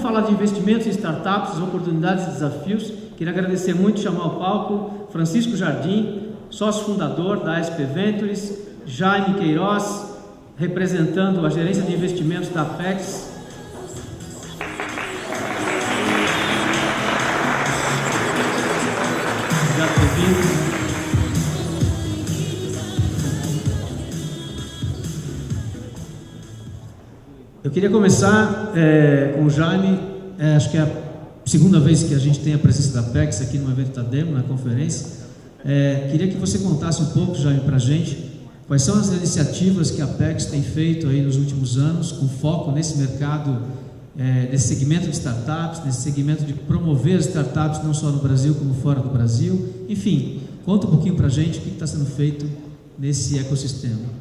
falar de investimentos em startups, oportunidades e desafios, queria agradecer muito, chamar ao palco Francisco Jardim, sócio fundador da ASP Ventures, Jaime Queiroz, representando a gerência de investimentos da Apex. Obrigado por ter vindo. Eu queria começar com o Jaime. Acho que é a segunda vez que a gente tem a presença da Apex aqui no evento da Demo, na conferência. Queria que você contasse um pouco, Jaime, para a gente quais são as iniciativas que a Apex tem feito aí nos últimos anos, com foco nesse mercado, nesse segmento de startups, nesse segmento de promover as startups não só no Brasil como fora do Brasil. Enfim, conta um pouquinho para a gente o que está sendo feito nesse ecossistema.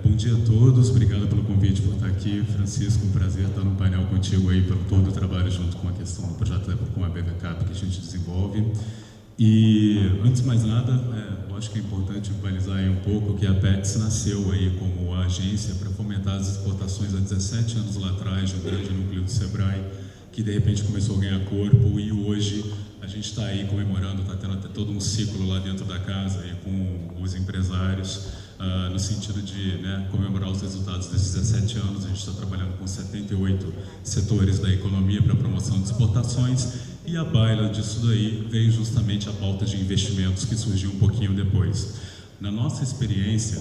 Bom dia a todos, obrigado pelo convite por estar aqui. Francisco, um prazer estar no painel contigo aí pelo todo o trabalho junto com a questão do projeto com a BVCap que a gente desenvolve. E antes de mais nada, eu acho que é importante balizar aí um pouco que a Apex nasceu aí como agência para fomentar as exportações há 17 anos lá atrás, de um grande núcleo do Sebrae, que de repente começou a ganhar corpo, e hoje a gente está aí comemorando, está tendo até todo um ciclo lá dentro da casa aí com os empresários, no sentido de comemorar os resultados desses 17 anos. A gente está trabalhando com 78 setores da economia para promoção de exportações, e a baila disso daí veio justamente a pauta de investimentos que surgiu um pouquinho depois. Na nossa experiência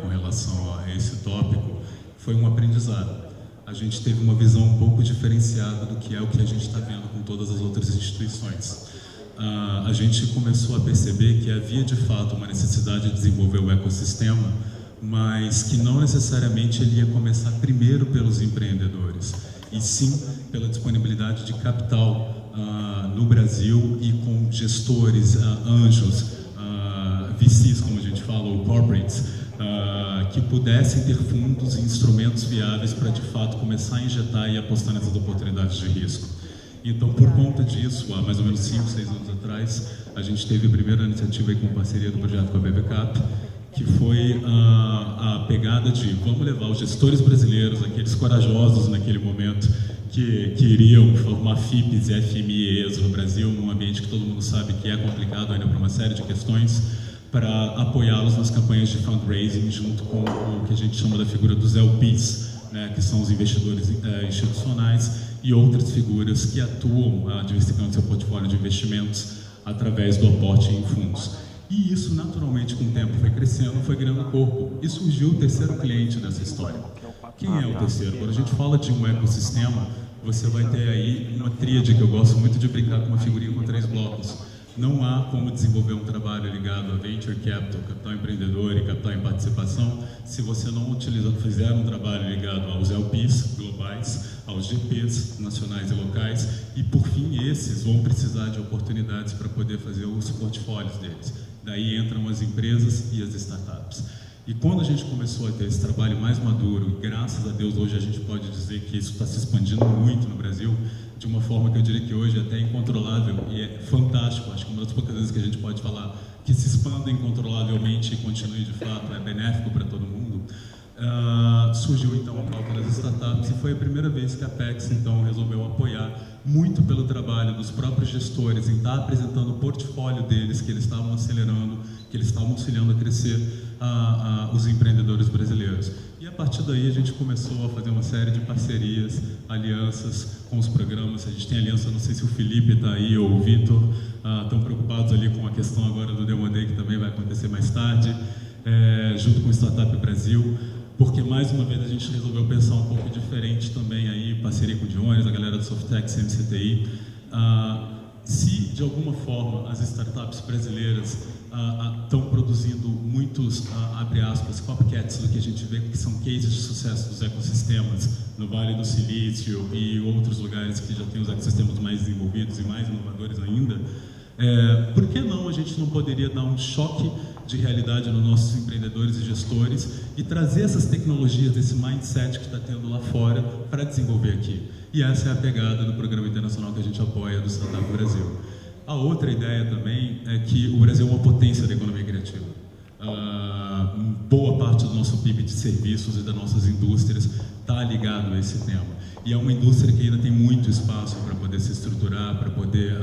com relação a esse tópico, foi um aprendizado. A gente teve uma visão um pouco diferenciada do que é o que a gente está vendo com todas as outras instituições. A gente começou a perceber que havia de fato uma necessidade de desenvolver o ecossistema, mas que não necessariamente ele ia começar primeiro pelos empreendedores, e sim pela disponibilidade de capital no Brasil, e com gestores, anjos, VCs, como a gente fala, ou corporates, que pudessem ter fundos e instrumentos viáveis para de fato começar a injetar e apostar nessas oportunidades de risco. Então, por conta disso, há mais ou menos 5, 6 anos atrás, a gente teve a primeira iniciativa aí com parceria do projeto com a BVCap, que foi a pegada de vamos levar os gestores brasileiros, aqueles corajosos naquele momento, que iriam formar FIPs e FMEs no Brasil, num ambiente que todo mundo sabe que é complicado ainda por uma série de questões, para apoiá-los nas campanhas de fundraising, junto com o que a gente chama da figura dos LPs, que são os investidores institucionais, e outras figuras que atuam diversificando seu portfólio de investimentos através do aporte em fundos. E isso, naturalmente, com o tempo foi crescendo, foi ganhando corpo, e surgiu o terceiro cliente dessa história. Quem é o terceiro? Quando a gente fala de um ecossistema, você vai ter aí uma tríade, que eu gosto muito de brincar com uma figurinha com 3 blocos. Não há como desenvolver um trabalho ligado a Venture Capital, capital empreendedor e capital em participação, se você não fizer um trabalho ligado aos LPs globais, aos GPs nacionais e locais, e por fim esses vão precisar de oportunidades para poder fazer os portfólios deles. Daí entram as empresas e as startups. E quando a gente começou a ter esse trabalho mais maduro, e graças a Deus hoje a gente pode dizer que isso está se expandindo muito no Brasil, de uma forma que eu diria que hoje é até incontrolável, e é fantástico. Acho que uma das poucas vezes que a gente pode falar que se expanda incontrolavelmente e continue de fato, é benéfico para todo mundo. Surgiu então a pauta das startups, e foi a primeira vez que a Apex então resolveu apoiar, muito pelo trabalho dos próprios gestores em estar apresentando o portfólio deles, que eles estavam acelerando, que eles estavam auxiliando a crescer os empreendedores brasileiros. E a partir daí a gente começou a fazer uma série de parcerias, alianças com os programas. A gente tem aliança, não sei se o Felipe está aí ou o Vitor, estão preocupados ali com a questão agora do Demo Day, que também vai acontecer mais tarde, junto com o Startup Brasil, porque mais uma vez a gente resolveu pensar um pouco diferente também aí, parceria com o Dionis, a galera do Softex, CMCTI. Se de alguma forma as startups brasileiras estão produzindo muitos, abre aspas, copycats do que a gente vê que são cases de sucesso dos ecossistemas no Vale do Silício e outros lugares que já têm os ecossistemas mais desenvolvidos e mais inovadores ainda, por que não a gente não poderia dar um choque de realidade nos nossos empreendedores e gestores e trazer essas tecnologias, esse mindset que está tendo lá fora para desenvolver aqui? E essa é a pegada do programa internacional que a gente apoia do Startup Brasil. A outra ideia também é que o Brasil é uma potência da economia criativa. Boa parte dos nosso PIB de serviços e das nossas indústrias está ligado a esse tema. E é uma indústria que ainda tem muito espaço para poder se estruturar, para poder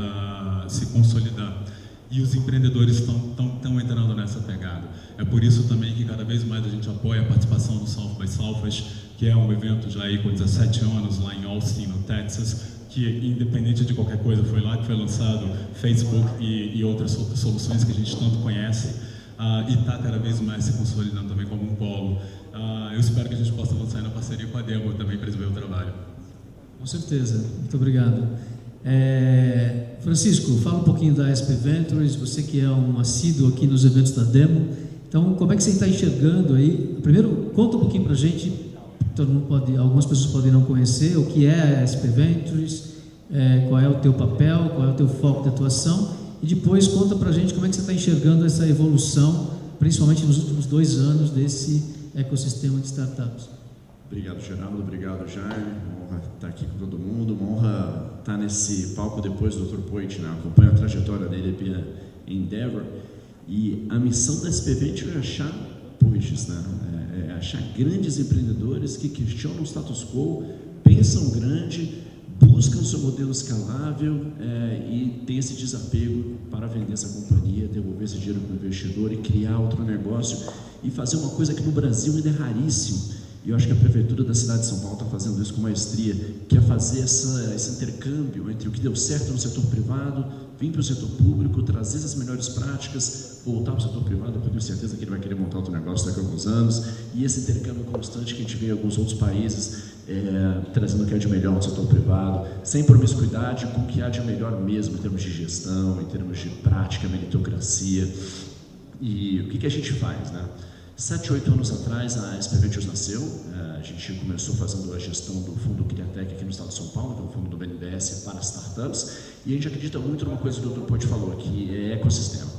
se consolidar. E os empreendedores estão entrando nessa pegada. É por isso também que cada vez mais a gente apoia a participação do South by Southwest, que é um evento já aí com 17 anos lá em Austin, no Texas, que independente de qualquer coisa, foi lá que foi lançado Facebook e outras soluções que a gente tanto conhece, e está cada vez mais se consolidando também como um polo. Eu espero que a gente possa lançar na parceria com a Demo também para desenvolver o trabalho. Com certeza, muito obrigado. Francisco, fala um pouquinho da SP Ventures, você que é um assíduo aqui nos eventos da Demo. Então, como é que você está enxergando aí? Primeiro, conta um pouquinho para a gente, algumas pessoas podem não conhecer, o que é a SP Ventures, qual é o teu papel, qual é o teu foco de atuação, e depois conta para a gente como é que você está enxergando essa evolução, principalmente nos últimos 2 anos desse ecossistema de startups. Obrigado, Geraldo. Obrigado, Jaime. Uma honra estar aqui com todo mundo. Uma honra estar nesse palco depois do Dr. Poit, né? Acompanho a trajetória dele aqui em Endeavor. E a missão da SP Venture é achar Poits, né? É achar grandes empreendedores que questionam o status quo, pensam grande, buscam seu modelo escalável e tem esse desapego para vender essa companhia, devolver esse dinheiro para o investidor e criar outro negócio e fazer uma coisa que no Brasil ainda é raríssimo. E eu acho que a Prefeitura da cidade de São Paulo está fazendo isso com maestria, que é fazer esse intercâmbio entre o que deu certo no setor privado, vir para o setor público, trazer as melhores práticas, voltar para o setor privado, eu tenho certeza que ele vai querer montar outro negócio daqui a alguns anos, e esse intercâmbio constante que a gente vê em alguns outros países, trazendo o que há de melhor no setor privado, sem promiscuidade, com o que há de melhor mesmo em termos de gestão, em termos de prática, meritocracia. E o que a gente faz, né? 7, 8 anos atrás, a SP Ventures nasceu. A gente começou fazendo a gestão do fundo Criatec aqui no estado de São Paulo, que é o fundo do BNDES para startups, e a gente acredita muito numa coisa que o Dr. Poit falou, que é ecossistema.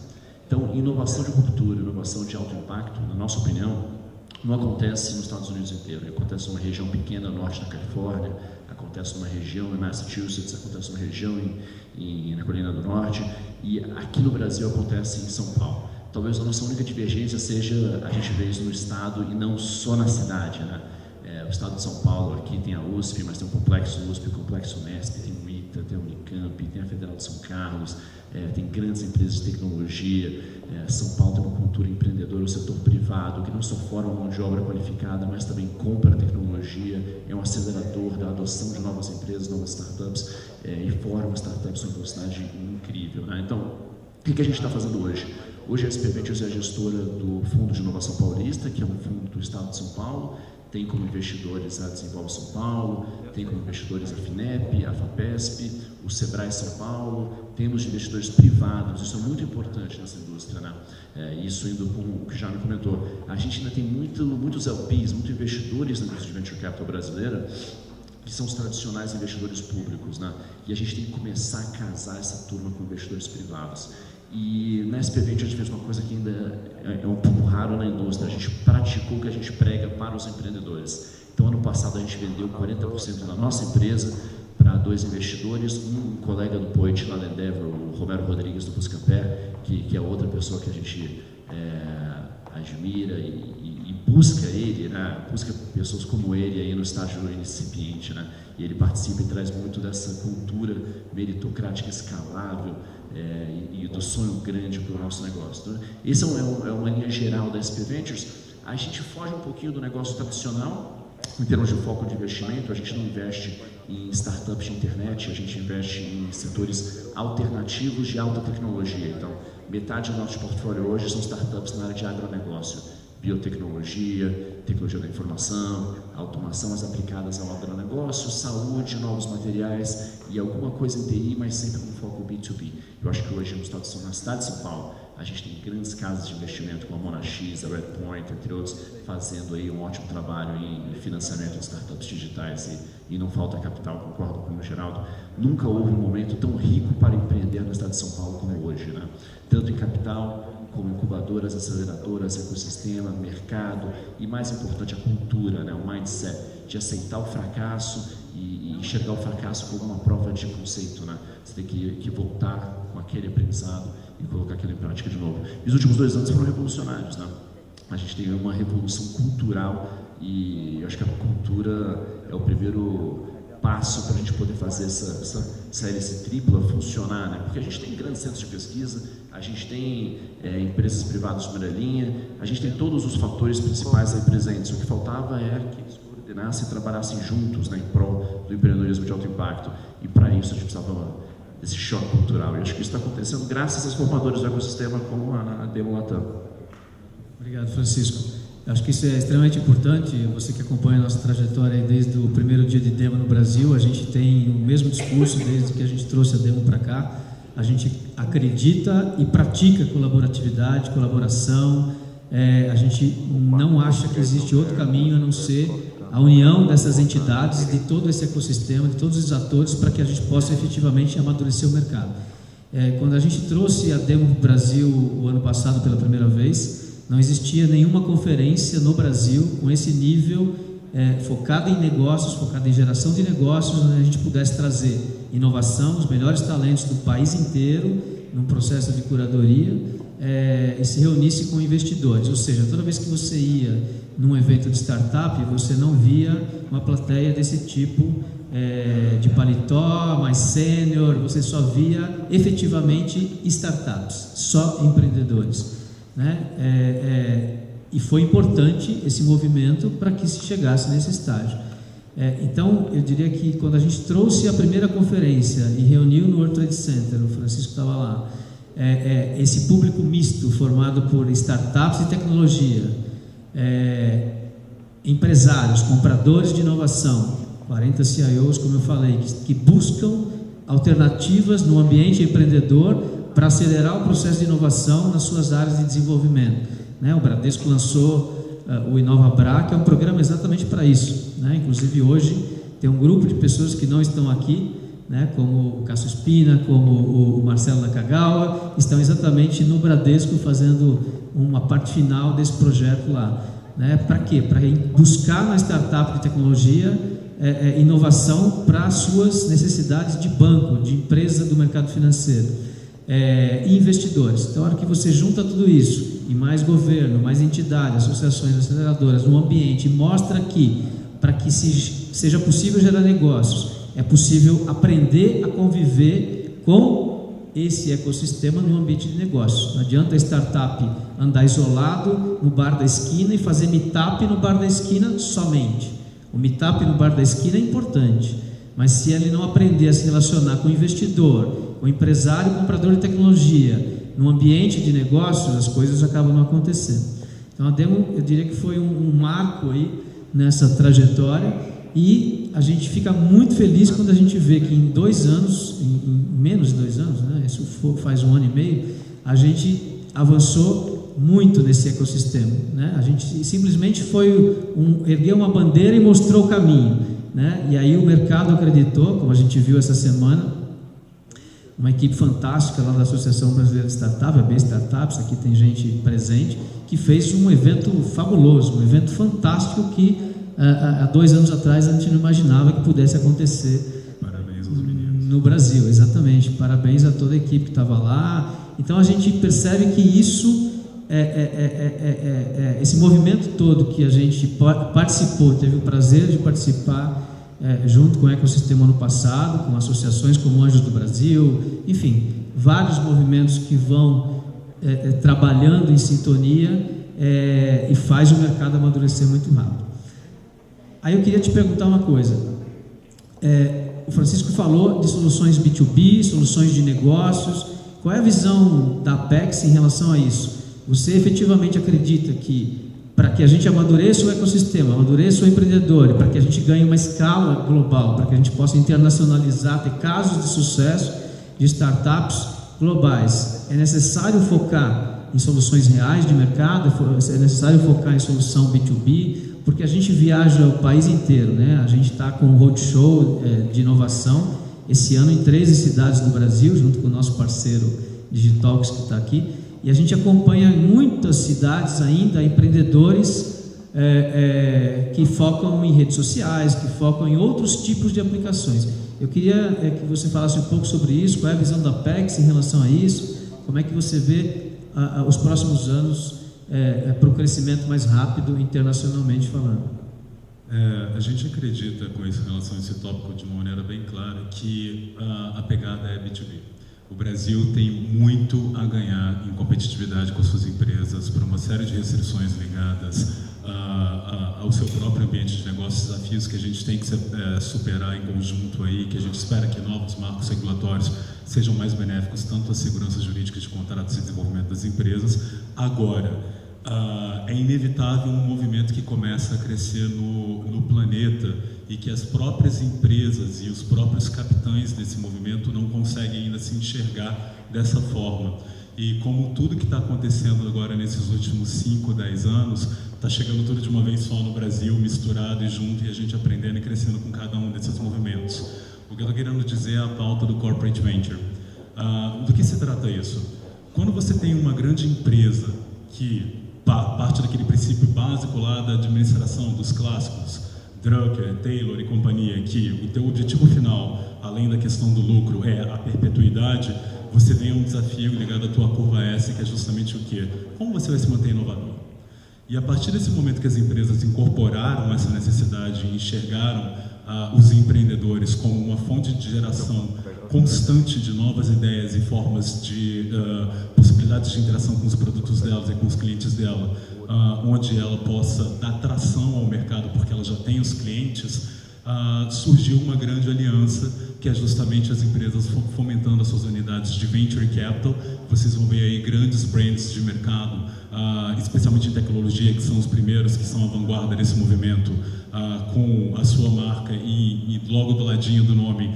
Então, inovação de cultura, inovação de alto impacto, na nossa opinião, não acontece nos Estados Unidos inteiro. Acontece numa região pequena, norte da Califórnia, acontece numa região em Massachusetts, acontece numa região na Carolina do Norte, e aqui no Brasil acontece em São Paulo. Talvez a nossa única divergência seja a gente ver isso no estado e não só na cidade, né? O estado de São Paulo aqui tem a USP, mas tem o complexo USP, o complexo Unesp, tem o ITA, tem a Unicamp, tem a Federal de São Carlos, tem grandes empresas de tecnologia. São Paulo tem uma cultura empreendedora, o setor privado que não só forma mão de obra qualificada, mas também compra tecnologia, é um acelerador da adoção de novas empresas, novas startups, e forma startups em uma velocidade incrível, né? Então, o que a gente está fazendo hoje? Hoje a SP Ventures é a gestora do Fundo de Inovação Paulista, que é um fundo do estado de São Paulo, tem como investidores a Desenvolve São Paulo, tem como investidores a FINEP, a FAPESP, o Sebrae São Paulo, temos investidores privados, isso é muito importante nessa indústria, né? Isso indo com o que já me comentou, a gente ainda tem muitos LPs, muitos investidores na indústria de Venture Capital brasileira, que são os tradicionais investidores públicos, né? E a gente tem que começar a casar essa turma com investidores privados. E na SP Ventures a gente fez uma coisa que ainda é um pouco raro na indústria, a gente praticou o que a gente prega para os empreendedores. Então, ano passado a gente vendeu 40% da nossa empresa para 2 investidores, um colega do Poit lá da Endeavor, o Romero Rodrigues do Buscapé, que é outra pessoa que a gente admira e busca ele, né? Busca pessoas como ele aí no estágio incipiente, né? E ele participa e traz muito dessa cultura meritocrática escalável e do sonho grande para o nosso negócio. Né? Essa é uma linha geral da SP Ventures. A gente foge um pouquinho do negócio tradicional, em termos de foco de investimento. A gente não investe em startups de internet, a gente investe em setores alternativos de alta tecnologia. Então, metade do nosso portfólio hoje são startups na área de agronegócio, biotecnologia, tecnologia da informação, automação as aplicadas ao agronegócio, saúde, novos materiais e alguma coisa em TI, mas sempre com foco B2B. Eu acho que hoje na cidade de São Paulo, a gente tem grandes casas de investimento como a Monax, a Redpoint, entre outros, fazendo aí um ótimo trabalho em financiamento de startups digitais e não falta capital, concordo com o Geraldo. Nunca houve um momento tão rico para empreender na cidade de São Paulo como hoje, né? Tanto em capital, como incubadoras, aceleradoras, ecossistema, mercado e, mais importante, a cultura, né? O mindset de aceitar o fracasso e enxergar o fracasso como uma prova de conceito, né? Você tem que voltar com aquele aprendizado e colocar aquilo em prática de novo. E os últimos 2 anos foram revolucionários, né? a gente tem uma revolução cultural e eu acho que a cultura é o primeiro passo para a gente poder fazer essa hélice tripla funcionar, né? Porque a gente tem grandes centros de pesquisa, a gente tem empresas privadas de primeira linha, a gente tem todos os fatores principais aí presentes. O que faltava é que eles coordenassem e trabalhassem juntos, né, em prol do empreendedorismo de alto impacto. E para isso a gente precisava desse choque cultural. E acho que isso está acontecendo graças aos formadores do ecossistema como a Demo Latam. Obrigado, Francisco. Acho que isso é extremamente importante. Você que acompanha a nossa trajetória desde o primeiro dia de Demo no Brasil, a gente tem o mesmo discurso desde que a gente trouxe a Demo para cá. A gente acredita e pratica colaboratividade, colaboração. A gente não acha que existe outro caminho a não ser a união dessas entidades, de todo esse ecossistema, de todos os atores, para que a gente possa efetivamente amadurecer o mercado. Quando a gente trouxe a Demo para o Brasil o ano passado pela primeira vez, não existia nenhuma conferência no Brasil com esse nível focada em negócios, focada em geração de negócios, onde a gente pudesse trazer inovação, os melhores talentos do país inteiro, num processo de curadoria, e se reunisse com investidores. Ou seja, toda vez que você ia num evento de startup, você não via uma plateia desse tipo, de paletó, mais sênior, você só via efetivamente startups, só empreendedores. Né? E foi importante esse movimento para que se chegasse nesse estágio. Então, eu diria que quando a gente trouxe a primeira conferência e reuniu no World Trade Center, o Francisco estava lá, esse público misto formado por startups e tecnologia, empresários, compradores de inovação, 40 CIOs, como eu falei, que buscam alternativas no ambiente empreendedor para acelerar o processo de inovação nas suas áreas de desenvolvimento. Né? O Bradesco lançou o InovaBra, que é um programa exatamente para isso. Né? Inclusive hoje tem um grupo de pessoas que não estão aqui, né? Como o Cássio Espina, como o Marcelo Nakagawa, estão exatamente no Bradesco fazendo uma parte final desse projeto lá. Né? Para quê? Para buscar na startup de tecnologia inovação para as suas necessidades de banco, de empresa do mercado financeiro. E investidores. Então, a hora que você junta tudo isso, e mais governo, mais entidades, associações, aceleradoras, no ambiente, mostra que, para que seja possível gerar negócios, é possível aprender a conviver com esse ecossistema no ambiente de negócios. Não adianta a startup andar isolado no bar da esquina e fazer meetup no bar da esquina somente. O meetup no bar da esquina é importante, mas se ele não aprender a se relacionar com o investidor, o empresário, o comprador de tecnologia, no ambiente de negócios, as coisas acabam não acontecendo. Então a Demo, eu diria que foi um marco aí nessa trajetória, e a gente fica muito feliz quando a gente vê que em 2 anos, em menos de 2 anos, né, isso faz 1 ano e meio, a gente avançou muito nesse ecossistema. Né? A gente simplesmente ergueu uma bandeira e mostrou o caminho. Né? E aí o mercado acreditou, como a gente viu essa semana, uma equipe fantástica lá da Associação Brasileira de Startups, a B Startups, aqui tem gente presente, que fez um evento fabuloso, um evento fantástico que há 2 anos atrás a gente não imaginava que pudesse acontecer. Parabéns aos meninos. No Brasil, exatamente. Parabéns a toda a equipe que estava lá. Então a gente percebe que isso, esse movimento todo que a gente participou, teve o prazer de participar, junto com o ecossistema no passado, com associações como Anjos do Brasil, enfim, vários movimentos que vão trabalhando em sintonia e faz o mercado amadurecer muito rápido. Aí eu queria te perguntar uma coisa. O Francisco falou de soluções B2B, soluções de negócios. Qual é a visão da Apex em relação a isso? Você efetivamente acredita que para que a gente amadureça o ecossistema, amadureça o empreendedor, para que a gente ganhe uma escala global, para que a gente possa internacionalizar, ter casos de sucesso de startups globais, é necessário focar em soluções reais de mercado, é necessário focar em solução B2B, porque a gente viaja o país inteiro, né? A gente está com um roadshow de inovação esse ano em 13 cidades do Brasil, junto com o nosso parceiro Digitalx que está aqui. E a gente acompanha muitas cidades ainda, empreendedores que focam em redes sociais, que focam em outros tipos de aplicações. Eu queria que você falasse um pouco sobre isso, qual é a visão da Apex em relação a isso, como é que você vê os próximos anos para o crescimento mais rápido internacionalmente falando? A gente acredita, com relação a esse tópico de uma maneira bem clara, que a pegada é B2B. O Brasil tem muito a ganhar em competitividade com as suas empresas por uma série de restrições ligadas ao seu próprio ambiente de negócios, desafios que a gente tem que superar em conjunto aí, que a gente espera que novos marcos regulatórios sejam mais benéficos tanto à segurança jurídica de contratos e desenvolvimento das empresas. Agora, é inevitável um movimento que começa a crescer no planeta e que as próprias empresas e os próprios capitães desse movimento não conseguem ainda se enxergar dessa forma. E como tudo que está acontecendo agora nesses últimos 5, 10 anos, está chegando tudo de uma vez só no Brasil, misturado e junto, e a gente aprendendo e crescendo com cada um desses movimentos. O que eu estou querendo dizer é a pauta do Corporate Venture. Do que se trata isso? Quando você tem uma grande empresa que parte daquele princípio básico lá da administração dos clássicos, Drucker, Taylor e companhia, que o teu objetivo final, além da questão do lucro, é a perpetuidade, você tem um desafio ligado à tua curva S, que é justamente o quê? Como você vai se manter inovador? E a partir desse momento que as empresas incorporaram essa necessidade e enxergaram os empreendedores como uma fonte de geração constante de novas ideias e formas de possibilidades de interação com os produtos delas e com os clientes dela, onde ela possa dar tração ao mercado porque ela já tem os clientes, surgiu uma grande aliança que é justamente as empresas fomentando as suas unidades de Venture Capital. Vocês vão ver aí grandes brands de mercado, especialmente em tecnologia, que são os primeiros, que são a vanguarda desse movimento, com a sua marca e logo do ladinho do nome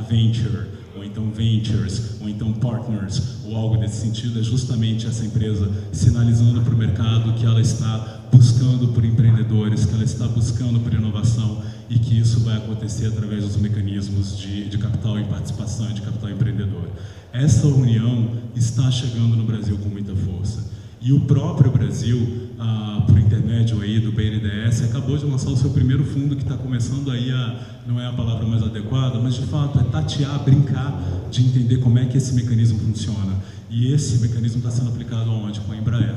Venture, ou então Ventures, ou então Partners, ou algo desse sentido. É justamente essa empresa sinalizando para o mercado que ela está buscando por empreendedores, que ela está buscando por inovação e que isso vai acontecer através dos mecanismos de capital em participação e de capital empreendedor. Essa união está chegando no Brasil com muita força. E o próprio Brasil, por intermédio aí do BNDES, acabou de lançar o seu primeiro fundo, que está começando aí não é a palavra mais adequada, mas de fato é tatear, brincar, de entender como é que esse mecanismo funciona. E esse mecanismo está sendo aplicado aonde? Com a Embraer.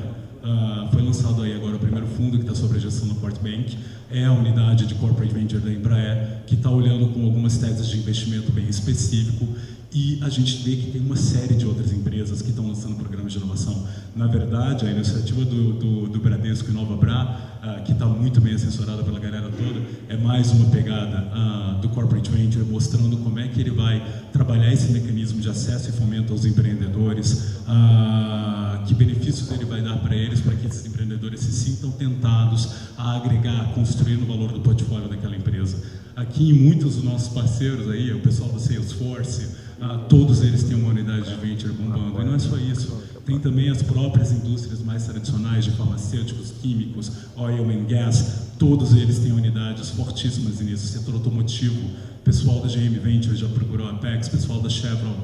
Foi lançado aí agora o primeiro fundo que está sob a gestão do PortBank, é a unidade de Corporate Venture da Embraer, que está olhando com algumas teses de investimento bem específico, e a gente vê que tem uma série de outras empresas que estão lançando programas de inovação. Na verdade, a iniciativa do Bradesco InovaBra, que está muito bem assessorada pela galera toda, é mais uma pegada do Corporate Venture, mostrando como é que ele vai trabalhar esse mecanismo de acesso e fomento aos empreendedores, que benefícios ele vai dar para eles, para que esses empreendedores se sintam tentados a agregar, a construir no valor do portfólio daquela empresa. Aqui, muitos dos nossos parceiros, aí, o pessoal do Salesforce, todos eles têm uma unidade de venture bombando. E não é só isso, tem também as próprias indústrias mais tradicionais de farmacêuticos, químicos, oil and gas, todos eles têm unidades fortíssimas nisso, setor automotivo. Pessoal da GM Ventures já procurou a Apex, pessoal da Chevron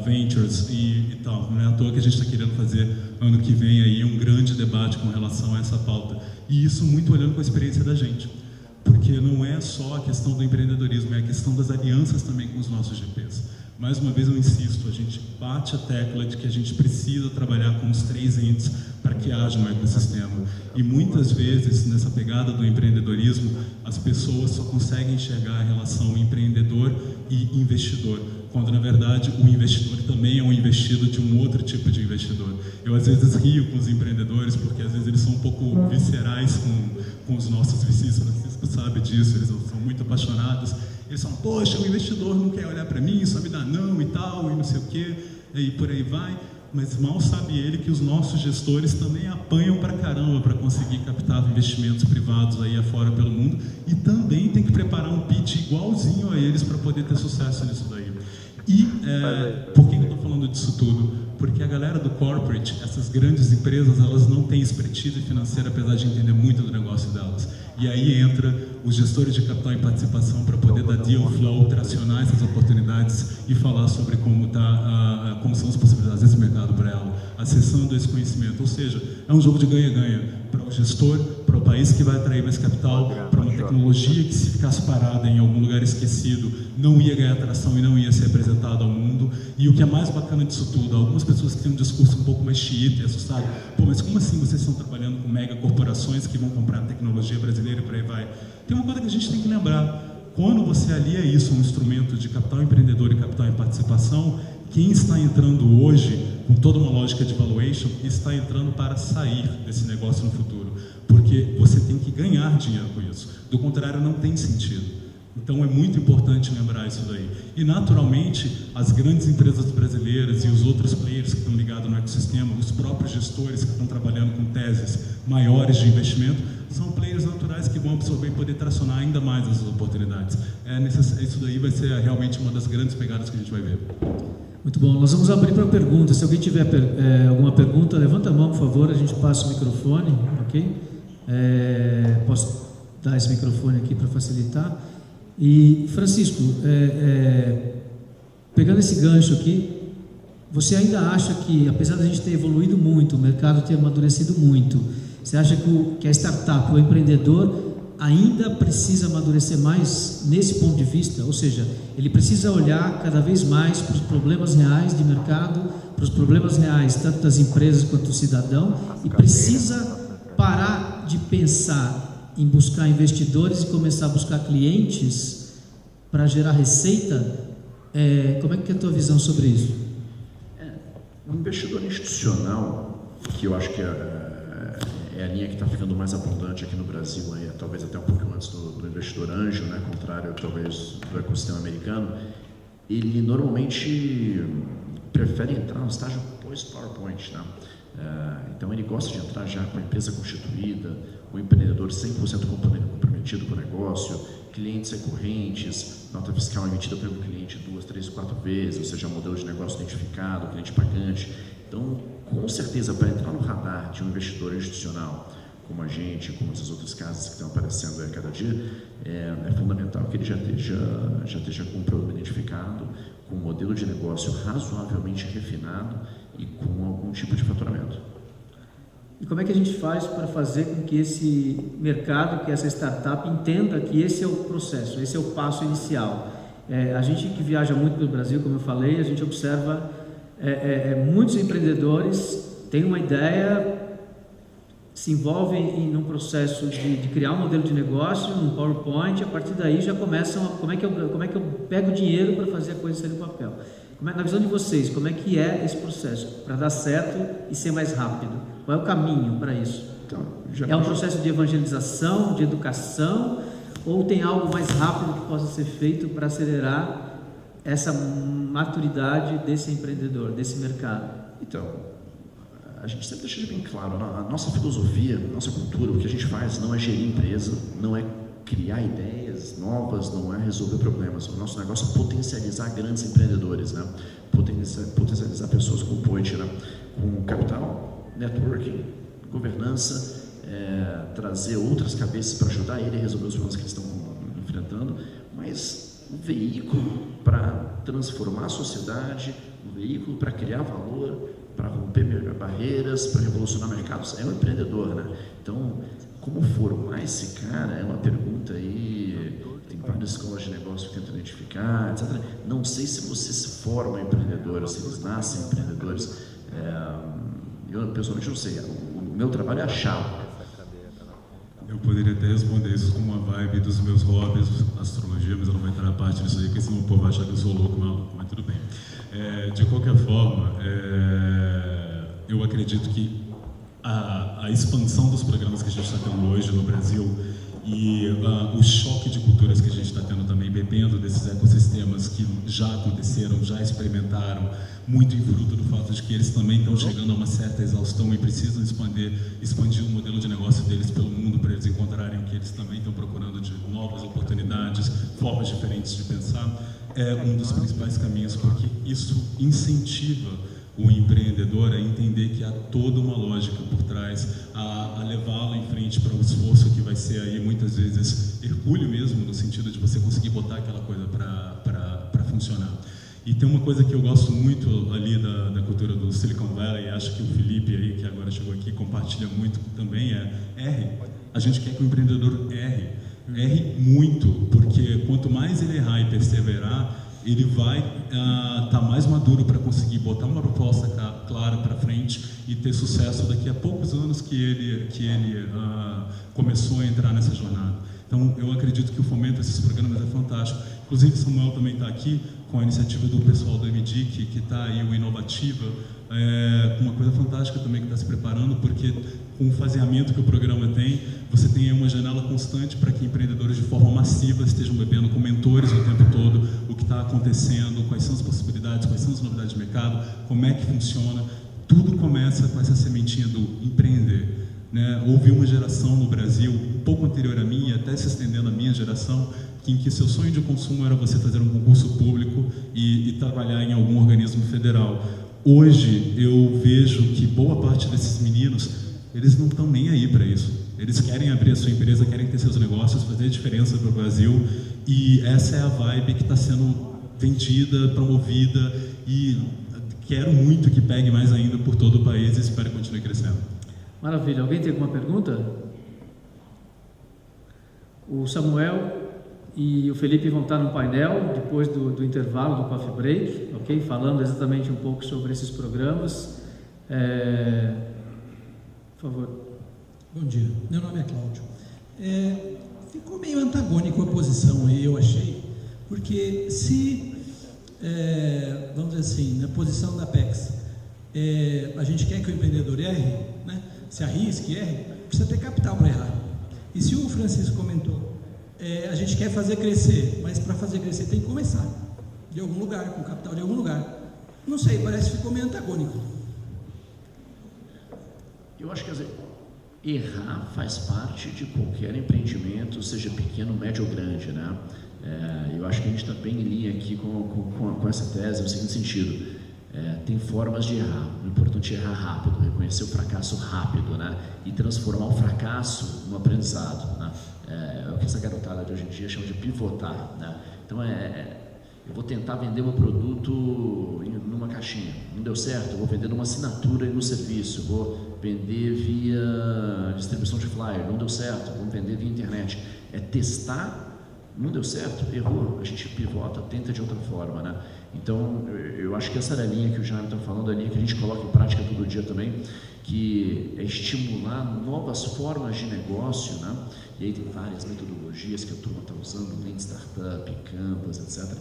Ventures e tal. Não é à toa que a gente está querendo fazer ano que vem aí um grande debate com relação a essa pauta. E isso muito olhando com a experiência da gente. Porque não é só a questão do empreendedorismo, é a questão das alianças também com os nossos GPs. Mais uma vez eu insisto, a gente bate a tecla de que a gente precisa trabalhar com os 3 entes para que haja um ecossistema. E muitas vezes, nessa pegada do empreendedorismo, as pessoas só conseguem enxergar a relação empreendedor e investidor, quando na verdade o investidor também é um investido de um outro tipo de investidor. Eu às vezes rio com os empreendedores, porque às vezes eles são um pouco viscerais com os nossos VCs, Francisco sabe disso, eles são muito apaixonados. Eles falam, poxa, o investidor não quer olhar para mim, só me dá não e tal, e não sei o quê, e por aí vai. Mas mal sabe ele que os nossos gestores também apanham pra caramba para conseguir captar investimentos privados aí afora pelo mundo e também tem que preparar um pitch igualzinho a eles para poder ter sucesso nisso daí. E por que eu estou falando disso tudo? Porque a galera do corporate, essas grandes empresas, elas não têm expertise financeira, apesar de entender muito do negócio delas. E aí entra os gestores de capital em participação para poder dar deal flow, tracionar essas oportunidades e falar sobre como são as possibilidades desse mercado para ela, acessando esse conhecimento. Ou seja, é um jogo de ganha-ganha para o gestor, para para o país que vai atrair mais capital, para uma tecnologia que, se ficasse parada em algum lugar esquecido, não ia ganhar atração e não ia ser apresentada ao mundo. E o que é mais bacana disso tudo, algumas pessoas que têm um discurso um pouco mais xiita e assustado, pô, mas como assim vocês estão trabalhando com mega corporações que vão comprar tecnologia brasileira e por aí vai? Tem uma coisa que a gente tem que lembrar: quando você alia isso a um instrumento de capital empreendedor e capital em participação, quem está entrando hoje, com toda uma lógica de valuation, está entrando para sair desse negócio no futuro, porque você tem que ganhar dinheiro com isso, do contrário não tem sentido. Então é muito importante lembrar isso daí. E naturalmente, as grandes empresas brasileiras e os outros players que estão ligados no ecossistema, os próprios gestores que estão trabalhando com teses maiores de investimento, são players naturais que vão absorver e poder tracionar ainda mais essas oportunidades. Isso daí vai ser realmente uma das grandes pegadas que a gente vai ver. Muito bom, nós vamos abrir para perguntas. Se alguém tiver alguma pergunta, levanta a mão, por favor, a gente passa o microfone, ok? Posso dar esse microfone aqui para facilitar. E, Francisco, pegando esse gancho aqui, você ainda acha que, apesar de a gente ter evoluído muito, o mercado ter amadurecido muito, você acha que a startup, o empreendedor, ainda precisa amadurecer mais nesse ponto de vista? Ou seja, ele precisa olhar cada vez mais para os problemas reais de mercado, para os problemas reais tanto das empresas quanto do cidadão, e precisa parar de pensar em buscar investidores e começar a buscar clientes para gerar receita. Como é que é a tua visão sobre isso? O investidor institucional, que eu acho que é a linha que está ficando mais abundante aqui no Brasil, talvez até um pouco antes do investidor anjo, né, contrário talvez do ecossistema americano, ele normalmente prefere entrar no estágio pós-PowerPoint, né? Então ele gosta de entrar já com a empresa constituída, o empreendedor 100% comprometido com o negócio, clientes recorrentes, nota fiscal emitida pelo cliente 2, 3, 4 vezes, ou seja, modelo de negócio identificado, cliente pagante. Então, com certeza, para entrar no radar de um investidor institucional, como a gente, como essas outras casas que estão aparecendo a cada dia, é fundamental que ele já esteja com um produto identificado, com um modelo de negócio razoavelmente refinado e com algum tipo de faturamento. E como é que a gente faz para fazer com que esse mercado, que essa startup entenda que esse é o processo, esse é o passo inicial? A gente que viaja muito pelo Brasil, como eu falei, a gente observa muitos empreendedores têm uma ideia, se envolvem num processo de criar um modelo de negócio, um PowerPoint, a partir daí já começam como é que eu pego dinheiro para fazer a coisa sair do papel. Na visão de vocês, como é que é esse processo para dar certo e ser mais rápido? Qual é o caminho para isso? Então, é um processo de evangelização, de educação, ou tem algo mais rápido que possa ser feito para acelerar essa maturidade desse empreendedor, desse mercado? Então, a gente sempre deixa bem claro, a nossa filosofia, a nossa cultura, o que a gente faz não é gerir empresa, não é criar ideias novas, não é resolver problemas. O nosso negócio é potencializar grandes empreendedores, né? Potencializar pessoas com point, né? Com capital, networking, governança, trazer outras cabeças para ajudar ele a resolver os problemas que eles estão enfrentando, mas um veículo para transformar a sociedade, um veículo para criar valor, para romper barreiras, para revolucionar mercados. É um empreendedor, né? Então, como formar esse cara é uma pergunta aí, tem várias escolas de negócio que tentam identificar, etc. Não sei se você se forma empreendedor, se eles nascem empreendedores. Eu pessoalmente não sei, o meu trabalho é achar. Eu poderia até responder isso com uma vibe dos meus hobbies, astrologia, mas eu não vou entrar na parte disso aí, porque senão o povo vai achar que eu sou louco, mas tudo bem. De qualquer forma, eu acredito que a expansão dos programas que a gente está tendo hoje no Brasil e o choque de culturas que a gente está tendo também, bebendo desses ecossistemas que já aconteceram, já experimentaram, muito em fruto do fato de que eles também estão chegando a uma certa exaustão e precisam expandir o modelo de negócio deles pelo mundo para eles encontrarem o que eles também estão procurando de novas oportunidades, formas diferentes de pensar, é um dos principais caminhos, porque isso incentiva o empreendedor a entender que há toda uma lógica por trás, a levá-lo em frente para um esforço que vai ser aí muitas vezes hercúleo mesmo, no sentido de você conseguir botar aquela coisa para funcionar. E tem uma coisa que eu gosto muito ali da cultura do Silicon Valley, acho que o Felipe aí, que agora chegou aqui, compartilha muito também, é R. a gente quer que o empreendedor erre muito, porque quanto mais ele errar e perseverar, ele vai estar mais maduro para conseguir botar uma proposta clara para frente e ter sucesso daqui a poucos anos que ele começou a entrar nessa jornada. Então, eu acredito que o fomento desses programas é fantástico. Inclusive, Samuel também está aqui com a iniciativa do pessoal do MDIC, que está aí, o Inovativa, uma coisa fantástica também que está se preparando, porque com o faseamento que o programa tem, você tem uma janela constante para que empreendedores de forma massiva estejam bebendo com mentores o tempo todo, o que está acontecendo, quais são as possibilidades, quais são as novidades de mercado, como é que funciona. Tudo começa com essa sementinha do empreender. Né? Houve uma geração no Brasil, um pouco anterior a mim, até se estendendo a minha geração, em que seu sonho de consumo era você fazer um concurso público e trabalhar em algum organismo federal. Hoje, eu vejo que boa parte desses meninos, eles não estão nem aí para isso. Eles querem abrir a sua empresa, querem ter seus negócios, fazer diferença para o Brasil, e essa é a vibe que está sendo vendida, promovida, e quero muito que pegue mais ainda por todo o país e espero que continue crescendo. Maravilha. Alguém tem alguma pergunta? O Samuel e o Felipe vão estar no painel depois do intervalo do Coffee Break, ok? Falando exatamente um pouco sobre esses programas. Por favor. Bom dia, meu nome é Cláudio. Ficou meio antagônico a posição aí, eu achei, porque se, vamos dizer assim, na posição da Apex, a gente quer que o empreendedor erre, né? Se arrisque, erre, precisa ter capital para errar. E se o Francisco comentou, a gente quer fazer crescer, mas para fazer crescer tem que começar de algum lugar, com capital de algum lugar. Não sei, parece que ficou meio antagônico. Eu acho que errar faz parte de qualquer empreendimento, seja pequeno, médio ou grande, né? Eu acho que a gente está bem em linha aqui com essa tese, no seguinte sentido. Tem formas de errar. O importante é errar rápido, reconhecer o fracasso rápido, né? E transformar o fracasso no aprendizado, né? É o que essa garotada de hoje em dia chama de pivotar, né? Então eu vou tentar vender meu produto numa caixinha, não deu certo, eu vou vender numa assinatura e no serviço, vou vender via distribuição de flyer, não deu certo, vou vender via internet. Testar, não deu certo, errou, a gente pivota, tenta de outra forma, né? Então, eu acho que essa era a linha que o Jaime está falando, a linha que a gente coloca em prática todo dia também, que é estimular novas formas de negócio, né? E aí tem várias metodologias que a turma está usando, Lean Startup, Canvas, etc.,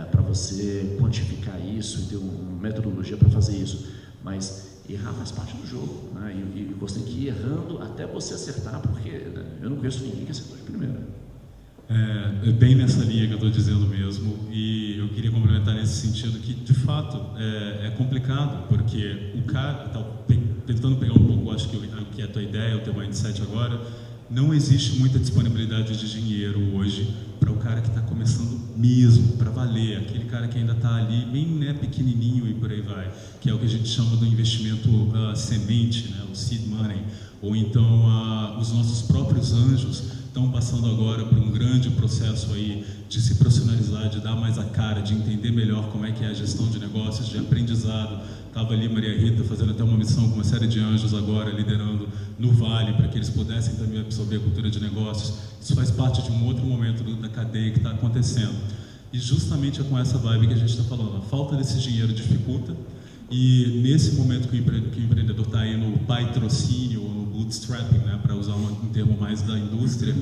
para você quantificar isso e ter uma metodologia para fazer isso. Mas errar faz parte do jogo, né? E você tem que ir errando até você acertar, porque eu não conheço ninguém que acertou de primeira. Bem nessa linha que eu estou dizendo mesmo, e eu queria complementar nesse sentido que, de fato, é complicado, porque o cara está tentando pegar um pouco, acho que é a tua ideia, o teu mindset agora, não existe muita disponibilidade de dinheiro hoje para o cara que está começando mesmo, para valer, aquele cara que ainda está ali bem, né, pequenininho e por aí vai, que é o que a gente chama do investimento semente, né, o seed money, ou então os nossos próprios anjos estão passando agora por um grande processo aí de se profissionalizar, de dar mais a cara, de entender melhor como é que é a gestão de negócios, de aprendizado. Estava ali Maria Rita fazendo até uma missão com uma série de anjos agora, liderando no Vale, para que eles pudessem também absorver a cultura de negócios. Isso faz parte de um outro momento da cadeia que está acontecendo. E justamente é com essa vibe que a gente está falando. A falta desse dinheiro dificulta, e nesse momento que o empreendedor está aí no patrocínio ou no bootstrapping, né, para usar um termo mais da indústria,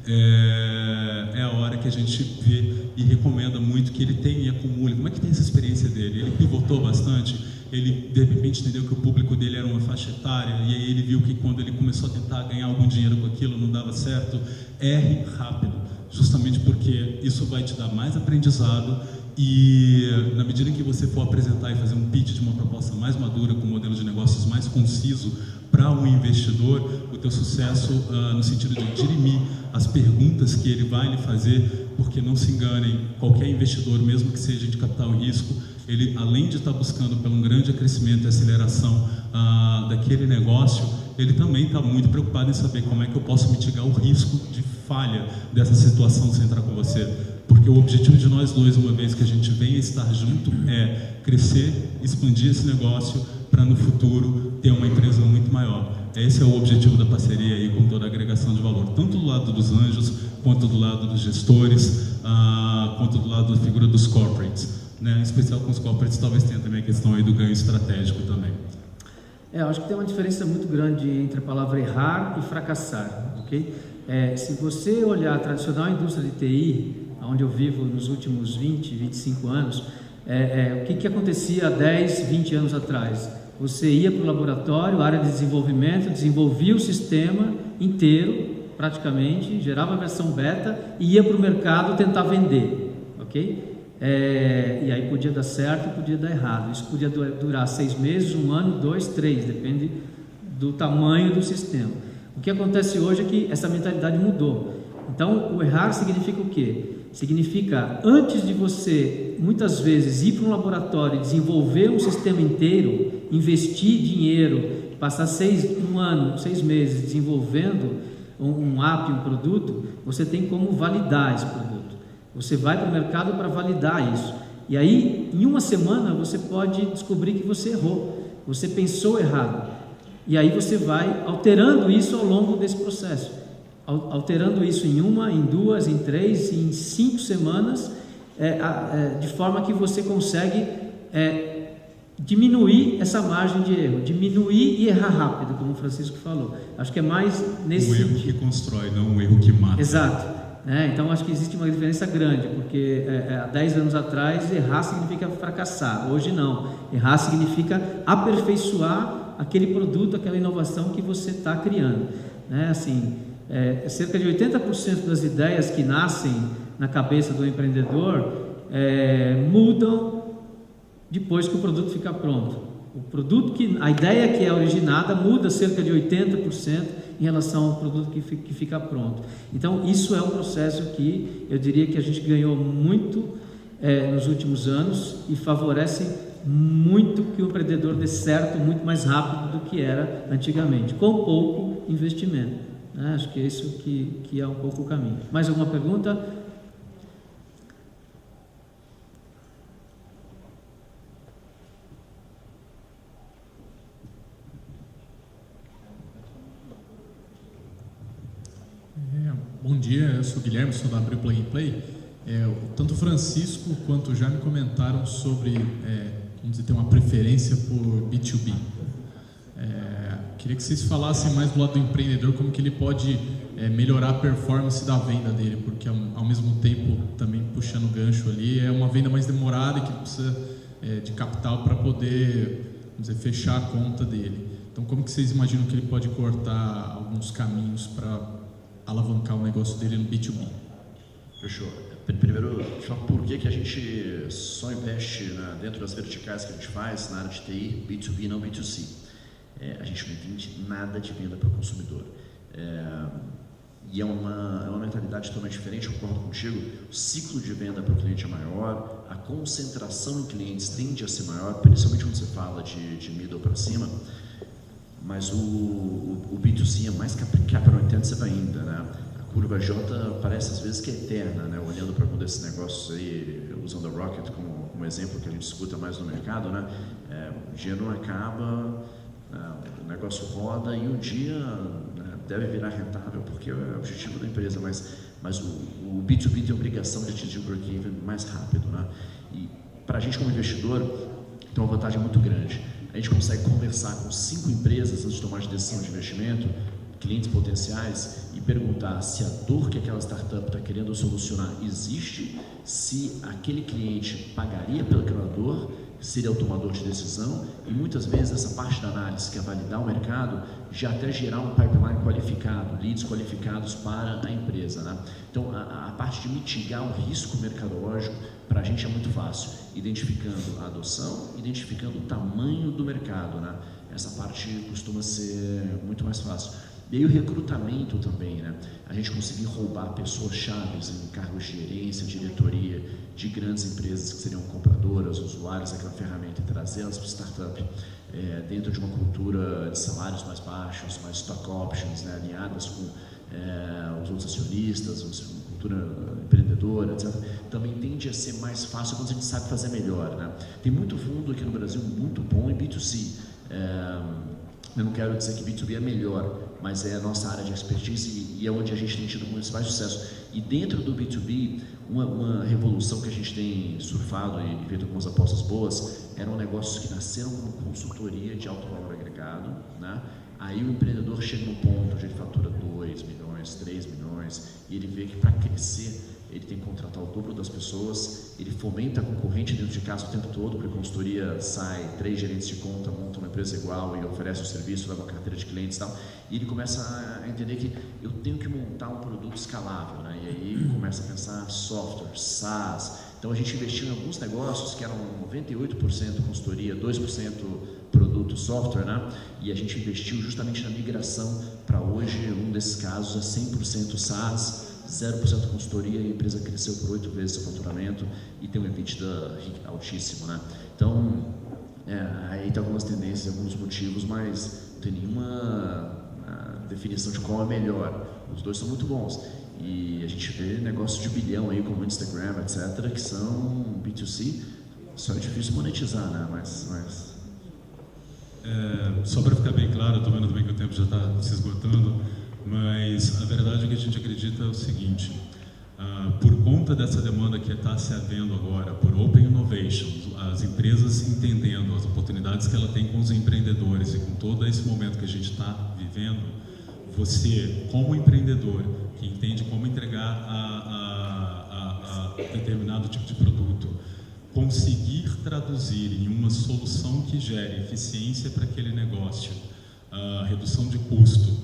é a hora que a gente vê e recomenda muito que ele tenha e acumule. Como é que tem essa experiência dele? Ele pivotou bastante, ele de repente entendeu que o público dele era uma faixa etária, e aí ele viu que quando ele começou a tentar ganhar algum dinheiro com aquilo não dava certo. Erre rápido, justamente porque isso vai te dar mais aprendizado, e na medida em que você for apresentar e fazer um pitch de uma proposta mais madura, com um modelo de negócios mais conciso para um investidor, o teu sucesso no sentido de dirimir as perguntas que ele vai lhe fazer, porque não se enganem, qualquer investidor, mesmo que seja de capital e risco, ele, além de estar buscando pelo um grande crescimento e aceleração daquele negócio, ele também está muito preocupado em saber como é que eu posso mitigar o risco de falha dessa situação se entrar com você. Porque o objetivo de nós dois, uma vez que a gente venha estar junto, é crescer, expandir esse negócio para no futuro ter uma empresa muito maior. Esse é o objetivo da parceria aí com toda a agregação de valor, tanto do lado dos anjos, quanto do lado dos gestores, quanto do lado da figura dos corporates, né? Em especial com os corporates talvez tenha também a questão aí do ganho estratégico também. Eu acho que tem uma diferença muito grande entre a palavra errar e fracassar, ok? Se você olhar a tradicional indústria de TI, onde eu vivo nos últimos 20, 25 anos, o que acontecia há 10, 20 anos atrás? Você ia para o laboratório, área de desenvolvimento, desenvolvia o sistema inteiro, praticamente, gerava a versão beta e ia para o mercado tentar vender, ok? E aí podia dar certo e podia dar errado. Isso podia durar 6 meses, 1 ano, 2, 3, depende do tamanho do sistema. O que acontece hoje é que essa mentalidade mudou. Então, o errar significa o quê? Significa, antes de você, muitas vezes, ir para um laboratório e desenvolver um sistema inteiro, investir dinheiro, passar 1 ano, 6 meses desenvolvendo um app, um produto, você tem como validar esse produto. Você vai para o mercado para validar isso. E aí, em 1 semana, você pode descobrir que você errou, você pensou errado. E aí você vai alterando isso ao longo desse processo. Alterando isso em 1, em 2, em 3, em 5 semanas, de forma que você consegue diminuir essa margem de erro, diminuir e errar rápido, como o Francisco falou. Acho que é mais nesse sentido. O erro que constrói, não o erro que mata. Exato. Então acho que existe uma diferença grande, porque há 10 anos atrás errar significa fracassar, hoje não. Errar significa aperfeiçoar aquele produto, aquela inovação que você está criando. Cerca de 80% das ideias que nascem na cabeça do empreendedor mudam depois que o produto fica pronto. A ideia que é originada muda cerca de 80% em relação ao produto que fica pronto. Então, isso é um processo que eu diria que a gente ganhou muito nos últimos anos e favorece muito que o empreendedor dê certo muito mais rápido do que era antigamente, com pouco investimento. Acho que é isso que é um pouco o caminho. Mais alguma pergunta? Bom dia, eu sou o Guilherme, sou da Abril Plug and Play. Tanto o Francisco quanto o Jaime comentaram sobre, vamos dizer, ter uma preferência por B2B. Queria que vocês falassem mais do lado do empreendedor, como que ele pode melhorar a performance da venda dele, porque ao mesmo tempo, também puxando o gancho ali, é uma venda mais demorada e que precisa de capital para poder, vamos dizer, fechar a conta dele. Então, como que vocês imaginam que ele pode cortar alguns caminhos para alavancar o negócio dele no B2B? Fechou. Primeiro, deixa eu falar por que a gente só investe dentro das verticais que a gente faz na área de TI, B2B, não B2C. A gente não entende nada de venda para o consumidor. E é uma mentalidade totalmente diferente, eu concordo contigo. O ciclo de venda para o cliente é maior, a concentração em clientes tende a ser maior, principalmente quando você fala de middle para cima. Mas o B2C é mais capital intensive ainda, né? A curva J parece às vezes que é eterna, né? Olhando para algum desses negócios aí, usando a Rocket como exemplo que a gente escuta mais no mercado, né? O dinheiro não acaba, o negócio roda e um dia deve virar rentável, porque é o objetivo da empresa, mas o B2B tem a obrigação de atingir o break-even mais rápido, né? E para a gente como investidor tem uma vantagem muito grande. A gente consegue conversar com 5 empresas antes de tomar a decisão de investimento, clientes potenciais, e perguntar se a dor que aquela startup está querendo solucionar existe, se aquele cliente pagaria pelaquela dor, seria o tomador de decisão, e muitas vezes essa parte da análise, que é validar o mercado, já até gerar um pipeline qualificado, leads qualificados para a empresa, né? Então, a parte de mitigar o risco mercadológico, para a gente é muito fácil, identificando a adoção, identificando o tamanho do mercado, né? Essa parte costuma ser muito mais fácil. E aí o recrutamento também, né? A gente conseguir roubar pessoas-chave em cargos de gerência, diretoria, de grandes empresas que seriam compradoras, usuários daquela ferramenta, e trazê-las para o startup dentro de uma cultura de salários mais baixos, mais stock options, né? Alinhadas com os outros acionistas, cultura empreendedora, etc. Também tende a ser mais fácil quando a gente sabe fazer melhor, né? Tem muito fundo aqui no Brasil muito bom em B2C. Eu não quero dizer que B2B é melhor, mas é a nossa área de expertise e é onde a gente tem tido muito mais sucesso. E dentro do B2B, uma revolução que a gente tem surfado e feito algumas apostas boas, eram negócios que nasceram como consultoria de alto valor agregado, né? Aí o empreendedor chega no ponto onde ele fatura 2 milhões, 3 milhões, e ele vê que para crescer ele tem que contratar o dobro das pessoas, ele fomenta a concorrente dentro de casa o tempo todo, porque a consultoria sai, 3 gerentes de conta, montam uma empresa igual e oferece o serviço, leva uma carteira de clientes e tal, e ele começa a entender que eu tenho que montar um produto escalável, né? E aí ele começa a pensar software, SaaS. Então a gente investiu em alguns negócios que eram 98% consultoria, 2% produto software, né? E a gente investiu justamente na migração para hoje, um desses casos é 100% SaaS, 0% consultoria, e a empresa cresceu por 8 vezes seu faturamento e tem um EBITDA altíssimo, né? Então, aí tem algumas tendências, alguns motivos, mas não tem nenhuma definição de qual é melhor. Os dois são muito bons. E a gente vê negócios de bilhão aí, como Instagram, etc., que são B2C, só é difícil monetizar, né? Mas... Só para ficar bem claro, estou vendo também que o tempo já está se esgotando, mas a verdade é que a gente acredita é o seguinte: por conta dessa demanda que está se havendo agora, por Open Innovation, as empresas entendendo as oportunidades que ela tem com os empreendedores e com todo esse momento que a gente está vivendo, você, como empreendedor, que entende como entregar a determinado tipo de produto, conseguir traduzir em uma solução que gere eficiência para aquele negócio, redução de custo,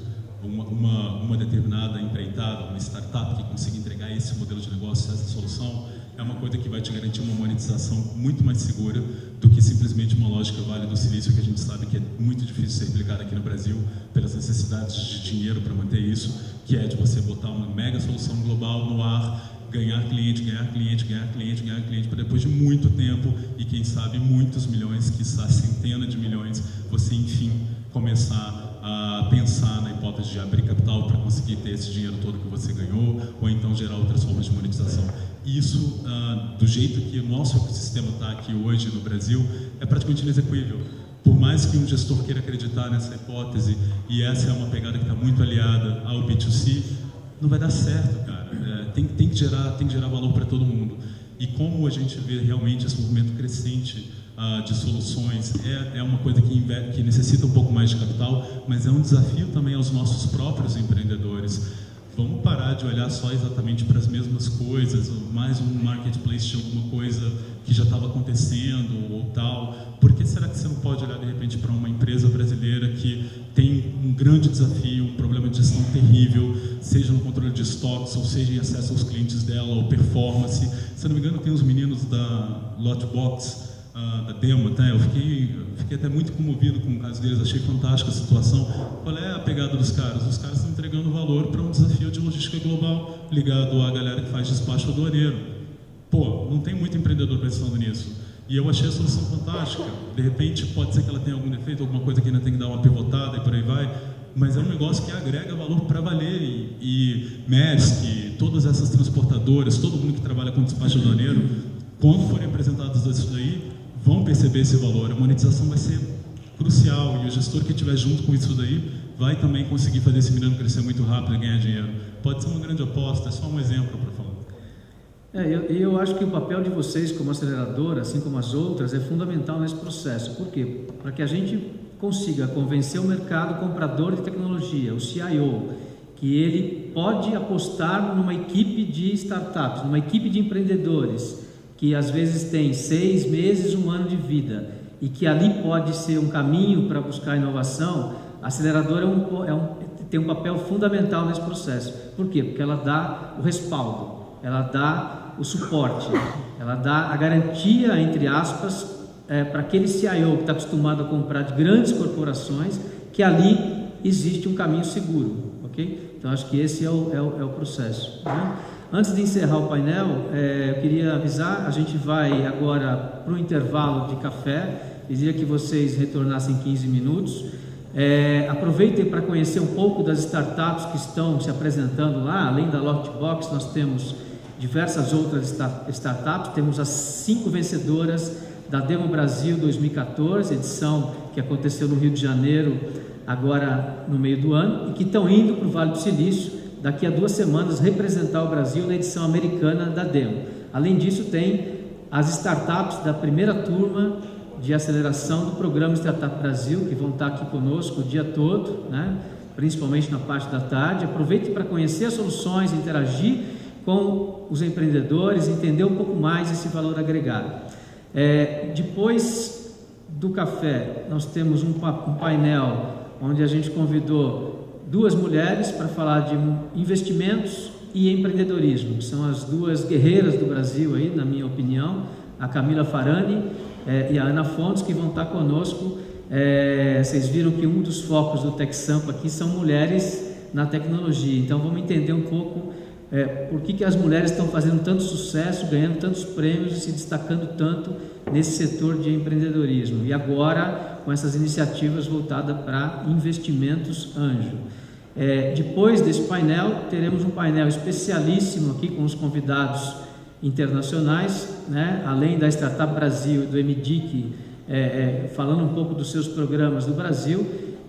uma determinada empreitada, uma startup que consiga entregar esse modelo de negócio, essa solução, é uma coisa que vai te garantir uma monetização muito mais segura do que simplesmente uma lógica Vale do Silício, que a gente sabe que é muito difícil ser replicada aqui no Brasil pelas necessidades de dinheiro para manter isso, que é de você botar uma mega solução global no ar, ganhar cliente, para depois de muito tempo e quem sabe muitos milhões, quiçá centenas de milhões, você enfim começar a pensar na hipótese de abrir capital para conseguir ter esse dinheiro todo que você ganhou, ou então gerar outras formas de monetização. Isso, do jeito que o nosso ecossistema está aqui hoje no Brasil, é praticamente inexequível. Por mais que um gestor queira acreditar nessa hipótese, e essa é uma pegada que está muito aliada ao B2C, não vai dar certo, cara. Tem que gerar valor para todo mundo. E como a gente vê realmente esse movimento crescente de soluções, é uma coisa que necessita um pouco mais de capital, mas é um desafio também aos nossos próprios empreendedores. Vamos parar de olhar só exatamente para as mesmas coisas, mais um marketplace de alguma coisa que já estava acontecendo ou tal. Por que será que você não pode olhar de repente para uma empresa brasileira que tem um grande desafio, um problema de gestão terrível, seja no controle de estoques, ou seja em acesso aos clientes dela, ou performance? Se não me engano, tem os meninos da Lotbox, da Demo, tá? Eu fiquei até muito comovido com o caso deles, achei fantástica a situação. Qual é a pegada dos caras? Os caras estão entregando valor para um desafio de logística global ligado à galera que faz despacho aduaneiro. Pô, não tem muito empreendedor pensando nisso. E eu achei a solução fantástica. De repente, pode ser que ela tenha algum defeito, alguma coisa que ainda tem que dar uma pivotada e por aí vai, mas é um negócio que agrega valor para valer. E Maersk, todas essas transportadoras, todo mundo que trabalha com despacho aduaneiro, quando forem apresentados isso daí, vão perceber esse valor. A monetização vai ser crucial e o gestor que estiver junto com isso daí vai também conseguir fazer esse menino crescer muito rápido e ganhar dinheiro. Pode ser uma grande aposta, é só um exemplo para falar. Eu acho que o papel de vocês como aceleradora, assim como as outras, é fundamental nesse processo. Por quê? Para que a gente consiga convencer o mercado comprador de tecnologia, o CIO, que ele pode apostar numa equipe de startups, numa equipe de empreendedores, que às vezes tem 6 meses, 1 ano de vida, e que ali pode ser um caminho para buscar inovação. A aceleradora tem um papel fundamental nesse processo. Por quê? Porque ela dá o respaldo, ela dá o suporte, ela dá a garantia, entre aspas, para aquele CIO que está acostumado a comprar de grandes corporações, que ali existe um caminho seguro, ok? Então acho que esse é o processo, né? Antes de encerrar o painel, eu queria avisar, a gente vai agora para o intervalo de café, queria que vocês retornassem 15 minutos. Aproveitem para conhecer um pouco das startups que estão se apresentando lá. Além da Lotbox, nós temos diversas outras startups, temos as 5 vencedoras da Demo Brasil 2014, edição que aconteceu no Rio de Janeiro, agora no meio do ano, e que estão indo para o Vale do Silício daqui a 2 semanas representar o Brasil na edição americana da Demo. Além disso, tem as startups da primeira turma de aceleração do programa Startup Brasil, que vão estar aqui conosco o dia todo, né? Principalmente na parte da tarde. Aproveite para conhecer as soluções, interagir com os empreendedores, entender um pouco mais esse valor agregado. Depois do café, nós temos um painel onde a gente convidou 2 mulheres para falar de investimentos e empreendedorismo, que são as 2 guerreiras do Brasil aí, na minha opinião, a Camila Farani e a Ana Fontes, que vão estar conosco. Vocês viram que um dos focos do TechSampa aqui são mulheres na tecnologia, então vamos entender um pouco por que as mulheres estão fazendo tanto sucesso, ganhando tantos prêmios e se destacando tanto nesse setor de empreendedorismo, e agora com essas iniciativas voltadas para investimentos anjo. Depois desse painel, teremos um painel especialíssimo aqui com os convidados internacionais, né? Além da Startup Brasil e do MDIC, falando um pouco dos seus programas do Brasil,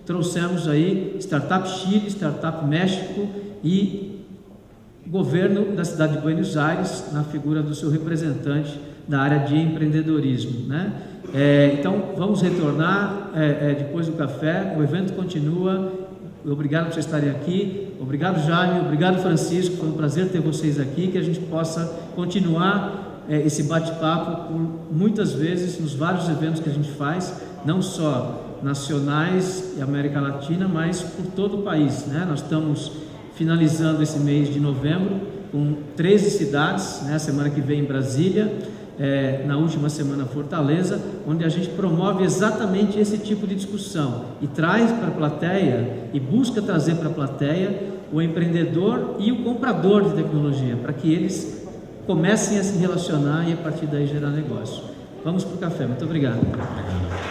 trouxemos aí Startup Chile, Startup México e governo da cidade de Buenos Aires, na figura do seu representante da área de empreendedorismo, né? Então vamos retornar depois do café, o evento continua. Obrigado por vocês estarem aqui, obrigado Jaime, obrigado Francisco, foi um prazer ter vocês aqui, que a gente possa continuar esse bate-papo por muitas vezes nos vários eventos que a gente faz, não só nacionais e América Latina, mas por todo o país, né? Nós estamos finalizando esse mês de novembro com 13 cidades, né? Semana que vem em Brasília, na última semana Fortaleza, onde a gente promove exatamente esse tipo de discussão e traz para a plateia e busca trazer para a plateia o empreendedor e o comprador de tecnologia, para que eles comecem a se relacionar e a partir daí gerar negócio. Vamos para o café. Muito obrigado. Obrigado.